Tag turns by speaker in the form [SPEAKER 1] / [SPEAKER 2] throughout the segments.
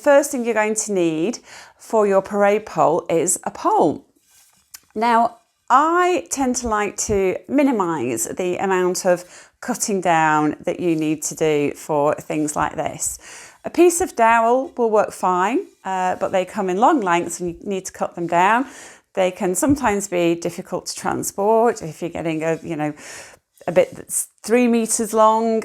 [SPEAKER 1] First thing you're going to need for your parade pole is a pole. Now, I tend to like to minimise the amount of cutting down that you need to do for things like this. A piece of dowel will work fine, but they come in long lengths and you need to cut them down. They can sometimes be difficult to transport if you're getting a bit that's 3 meters long.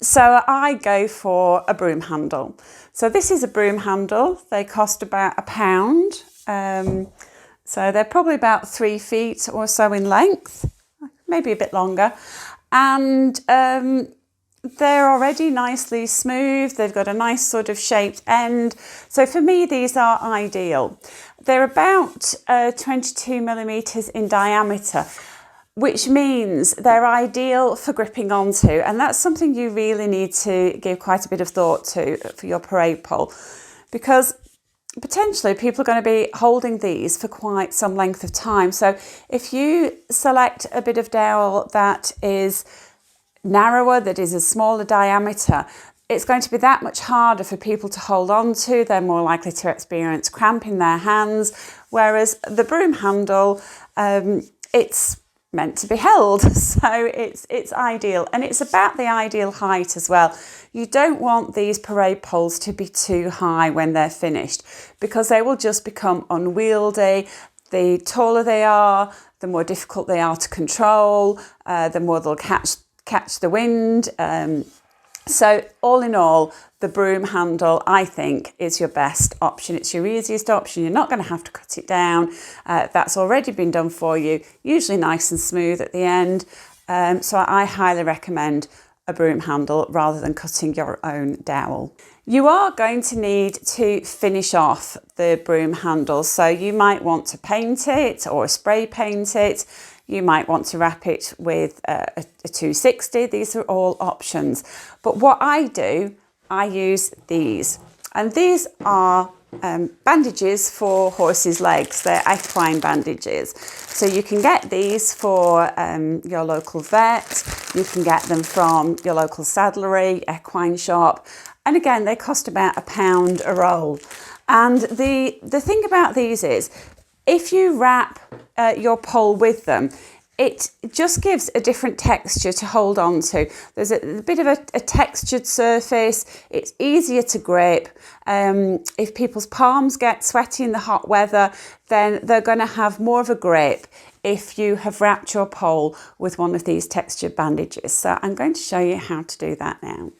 [SPEAKER 1] So I go for a broom handle. So this is a broom handle. They cost about £1. So they're probably about 3 feet or so in length, maybe a bit longer. And they're already nicely smooth. They've got a nice sort of shaped end. So for me, these are ideal. They're about 22 millimeters in diameter, which means they're ideal for gripping onto. And that's something you really need to give quite a bit of thought to for your parade pole, because potentially people are going to be holding these for quite some length of time. So if you select a bit of dowel that is narrower, that is a smaller diameter, it's going to be that much harder for people to hold on to. They're more likely to experience cramp in their hands, whereas the broom handle, it's meant to be held, so it's ideal, and it's about the ideal height as well. You don't want these parade poles to be too high when they're finished, because they will just become unwieldy. The taller they are, the more difficult they are to control, the more they'll catch the wind. So all in all, the broom handle, I think, is your best option. It's your easiest option. You're not going to have to cut it down. That's already been done for you, usually nice and smooth at the end. So I highly recommend a broom handle rather than cutting your own dowel. You are going to need to finish off the broom handle. So you might want to paint it or spray paint it. You might want to wrap it with a 260. These are all options. But what I do, I use these. And these are bandages for horses' legs. They're equine bandages. So you can get these for your local vet. You can get them from your local saddlery, equine shop. And again, they cost about £1 a roll. And the thing about these is, if you wrap your pole with them, it just gives a different texture to hold on to. There's a bit of a textured surface. It's easier to grip. If people's palms get sweaty in the hot weather, then they're going to have more of a grip if you have wrapped your pole with one of these textured bandages. So I'm going to show you how to do that now.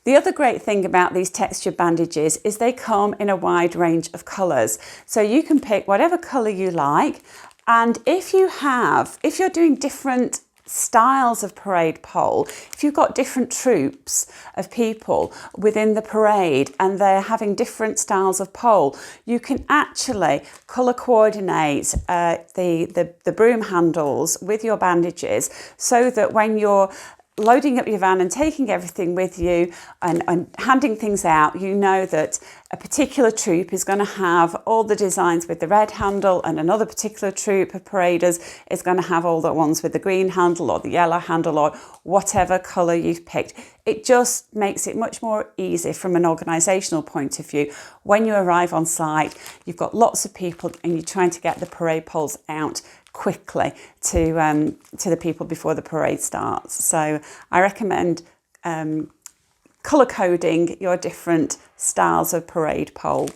[SPEAKER 1] The other great thing about these textured bandages is they come in a wide range of colours. So you can pick whatever colour you like. And if you're doing different styles of parade pole, if you've got different troops of people within the parade and they're having different styles of pole, you can actually colour coordinate the broom handles with your bandages, so that when you're loading up your van and taking everything with you and handing things out, you know that a particular troop is going to have all the designs with the red handle, and another particular troop of paraders is going to have all the ones with the green handle or the yellow handle or whatever colour you've picked. It just makes it much more easy from an organisational point of view. When you arrive on site, you've got lots of people and you're trying to get the parade poles out quickly to the people before the parade starts. So I recommend colour coding your different styles of parade pole.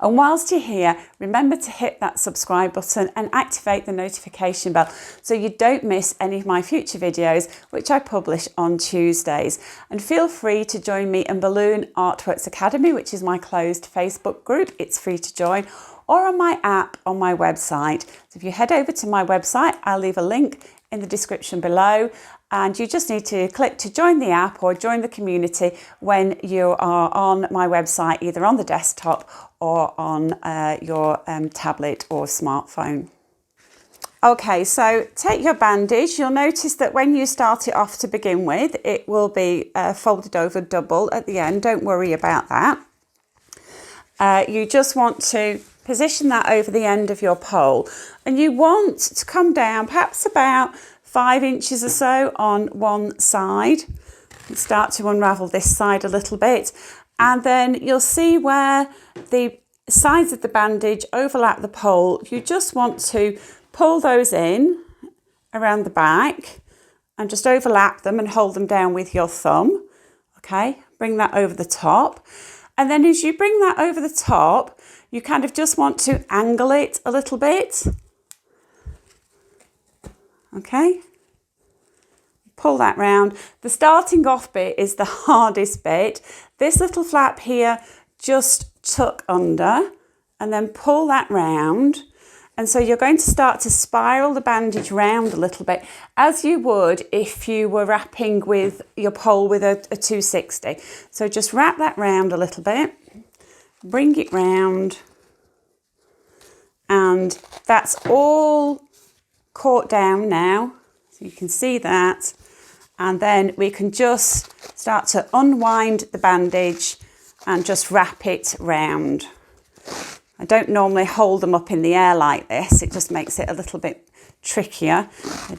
[SPEAKER 1] And whilst you're here, remember to hit that subscribe button and activate the notification bell so you don't miss any of my future videos, which I publish on Tuesdays. And feel free to join me in Balloon Artworks Academy, which is my closed Facebook group. It's free to join, or on my app on my website. So if you head over to my website, I'll leave a link in the description below, and you just need to click to join the app or join the community when you are on my website, either on the desktop or on your tablet or smartphone. Okay, so take your bandage. You'll notice that when you start it off to begin with, it will be folded over double at the end. Don't worry about that. You just want to position that over the end of your pole, and you want to come down perhaps about 5 inches or so on one side and start to unravel this side a little bit. And then you'll see where the sides of the bandage overlap the pole. You just want to pull those in around the back and just overlap them and hold them down with your thumb. Okay, bring that over the top. And then as you bring that over the top, you kind of just want to angle it a little bit. Okay, pull that round. The starting off bit is the hardest bit. This little flap here, just tuck under and then pull that round. And so you're going to start to spiral the bandage round a little bit, as you would if you were wrapping with your pole with a 260. So just wrap that round a little bit, bring it round, and that's all caught down now. So you can see that. And then we can just start to unwind the bandage and just wrap it round. I don't normally hold them up in the air like this. It just makes it a little bit trickier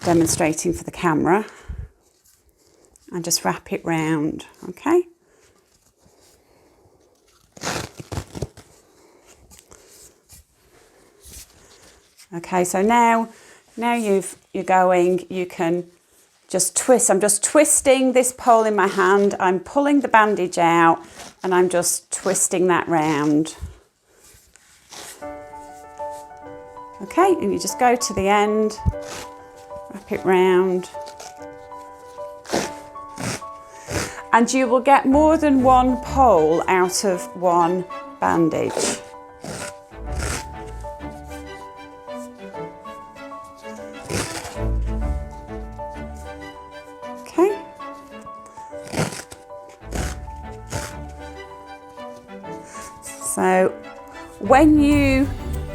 [SPEAKER 1] demonstrating for the camera. And just wrap it round, okay? Okay, so now you're going, you can just twist. I'm just twisting this pole in my hand. I'm pulling the bandage out and I'm just twisting that round. Okay, and you just go to the end, wrap it round. And you will get more than one pole out of one bandage. Okay. So when you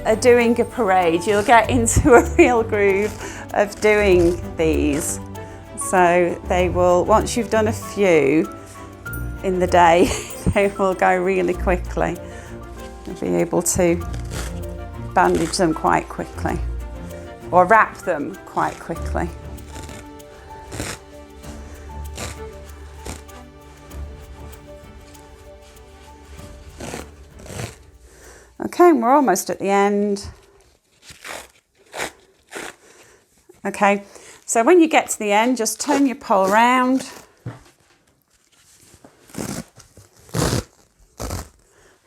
[SPEAKER 1] are doing a parade, you'll get into a real groove of doing these. So they will, once you've done a few in the day, they will go really quickly. You'll be able to bandage them quite quickly or wrap them quite quickly. Okay, and we're almost at the end. Okay, so when you get to the end, just turn your pole around.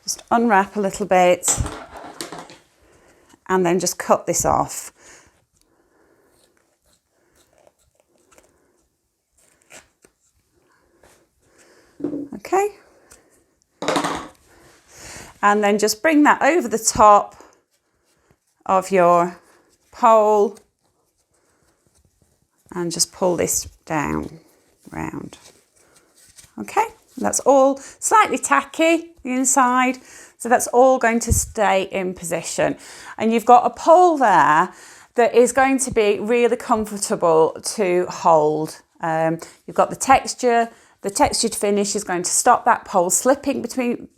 [SPEAKER 1] Just unwrap a little bit and then just cut this off. Okay. And then just bring that over the top of your pole and just pull this down, round. Okay, that's all slightly tacky, the inside, so that's all going to stay in position. And you've got a pole there that is going to be really comfortable to hold. You've got the textured finish is going to stop that pole slipping between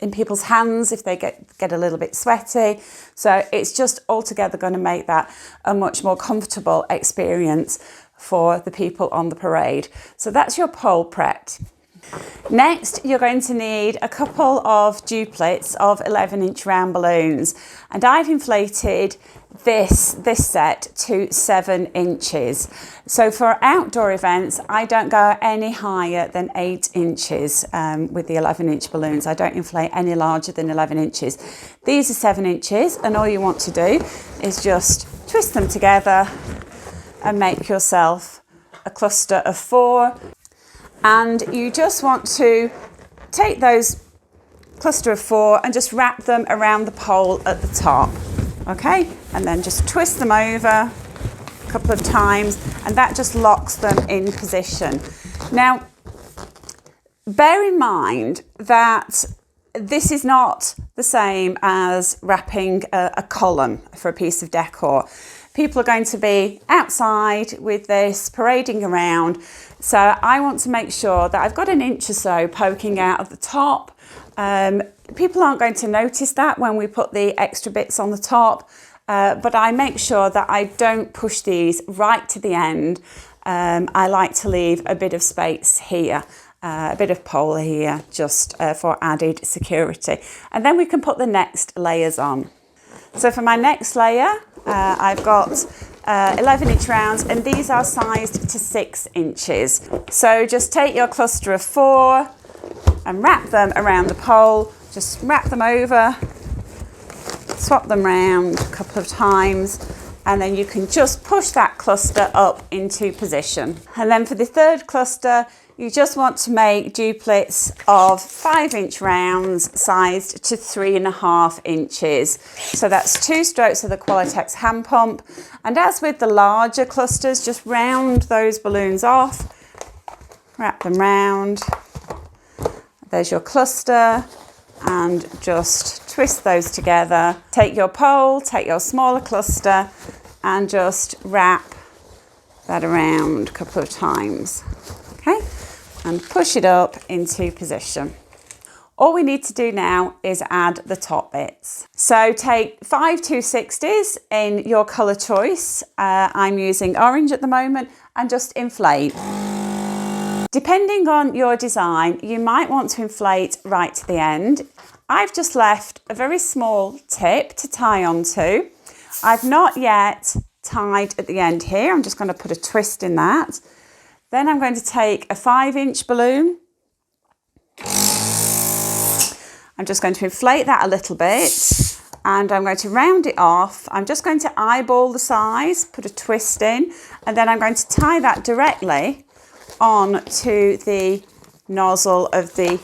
[SPEAKER 1] in people's hands if they get a little bit sweaty. So it's just altogether going to make that a much more comfortable experience for the people on the parade. So that's your pole prepped. Next, you're going to need a couple of duplets of 11-inch round balloons, and I've inflated this set to 7 inches. So for outdoor events, I don't go any higher than 8 inches with the 11-inch balloons. I don't inflate any larger than 11 inches. These are 7 inches, and all you want to do is just twist them together and make yourself a cluster of 4. And you just want to take those cluster of 4 and just wrap them around the pole at the top. Okay, and then just twist them over a couple of times, and that just locks them in position. Now, bear in mind that this is not the same as wrapping a column for a piece of decor. People are going to be outside with this, parading around. So I want to make sure that I've got an inch or so poking out of the top. People aren't going to notice that when we put the extra bits on the top, but I make sure that I don't push these right to the end. I like to leave a bit of space here a bit of pole here just for added security. And then we can put the next layers on. So for my next layer, I've got 11-inch rounds, and these are sized to 6 inches. So just take your cluster of 4 and wrap them around the pole. Just wrap them over, swap them round a couple of times, and then you can just push that cluster up into position. And then for the third cluster, you just want to make duplets of 5-inch rounds sized to 3.5 inches. So that's 2 strokes of the Qualitex hand pump. And as with the larger clusters, just round those balloons off, wrap them round. There's your cluster, and just twist those together. Take your pole, take your smaller cluster, and just wrap that around a couple of times. Okay? And push it up into position. All we need to do now is add the top bits. So take 5 260s in your colour choice. I'm using orange at the moment, and just inflate. Depending on your design, you might want to inflate right to the end. I've just left a very small tip to tie onto. I've not yet tied at the end here. I'm just going to put a twist in that. Then I'm going to take a 5-inch balloon. I'm just going to inflate that a little bit, and I'm going to round it off. I'm just going to eyeball the size, put a twist in, and then I'm going to tie that directly on to the nozzle of the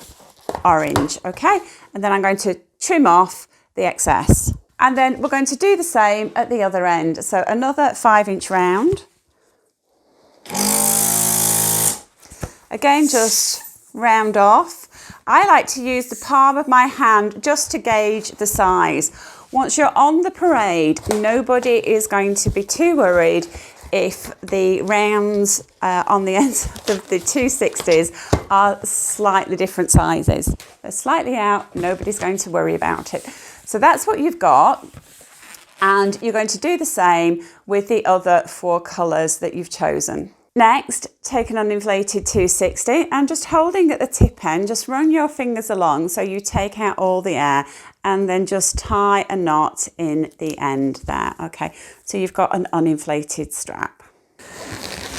[SPEAKER 1] orange, okay? And then I'm going to trim off the excess. And then we're going to do the same at the other end. So another 5-inch round. Again, just round off. I like to use the palm of my hand just to gauge the size. Once you're on the parade, nobody is going to be too worried if the rounds on the ends of the 260s are slightly different sizes. They're slightly out, nobody's going to worry about it. So that's what you've got. And you're going to do the same with the other 4 colours that you've chosen. Next, take an uninflated 260 and just holding at the tip end, just run your fingers along so you take out all the air, and then just tie a knot in the end there, okay? So you've got an uninflated strap.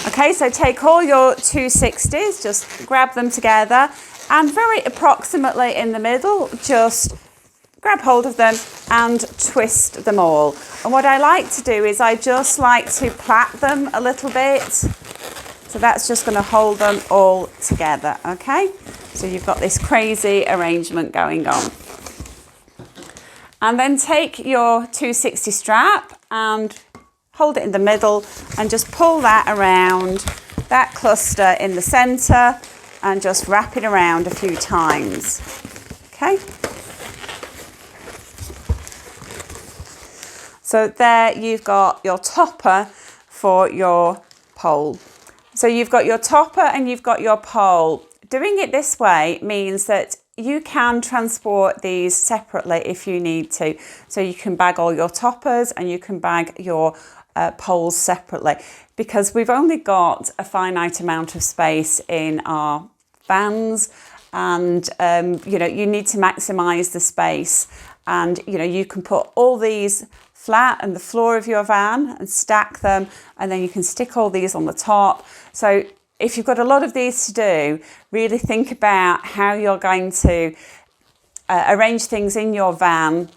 [SPEAKER 1] Okay, so take all your 260s, just grab them together, and very approximately in the middle, just grab hold of them and twist them all. And what I like to do is I just like to plait them a little bit. So that's just going to hold them all together, okay? So you've got this crazy arrangement going on. And then take your 260 strap and hold it in the middle and just pull that around that cluster in the centre and just wrap it around a few times, okay? So there you've got your topper for your pole. So you've got your topper and you've got your pole. Doing it this way means that you can transport these separately if you need to. So you can bag all your toppers and you can bag your poles separately, because we've only got a finite amount of space in our vans, and you know, you need to maximize the space. And you know, you can put all these flat on the floor of your van and stack them, and then you can stick all these on the top. So if you've got a lot of these to do, really think about how you're going to arrange things in your van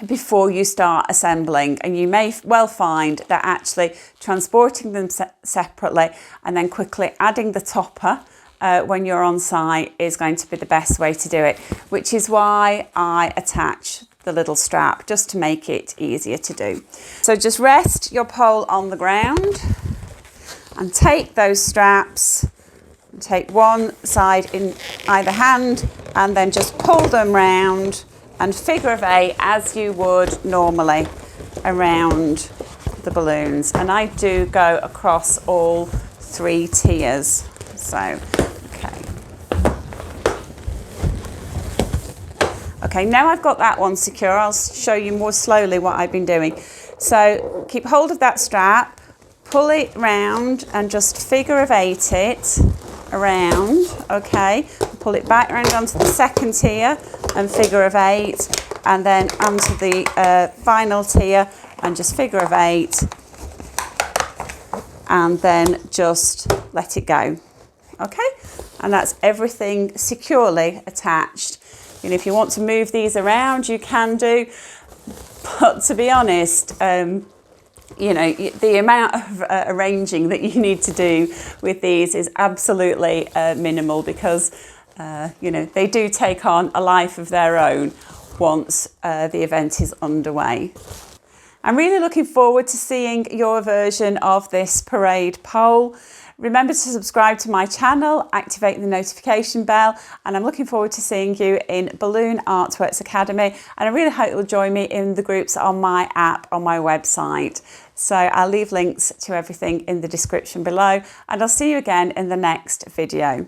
[SPEAKER 1] before you start assembling. And you may well find that actually transporting them separately and then quickly adding the topper when you're on site is going to be the best way to do it, which is why I attach the little strap, just to make it easier to do. So just rest your pole on the ground and take those straps, and take one side in either hand, and then just pull them round and figure of 8 as you would normally around the balloons. And I do go across all 3 tiers. So, okay, now I've got that one secure, I'll show you more slowly what I've been doing. So keep hold of that strap, pull it round and just figure of 8 it around, okay, pull it back around onto the second tier and figure of 8, and then onto the final tier and just figure of 8, and then just let it go, okay? And that's everything securely attached. And if you want to move these around, you can do, but to be honest, you know, the amount of arranging that you need to do with these is absolutely minimal, because, you know, they do take on a life of their own once the event is underway. I'm really looking forward to seeing your version of this parade pole. Remember to subscribe to my channel, activate the notification bell, and I'm looking forward to seeing you in Balloon Artworks Academy, and I really hope you'll join me in the groups on my app on my website. So I'll leave links to everything in the description below, and I'll see you again in the next video.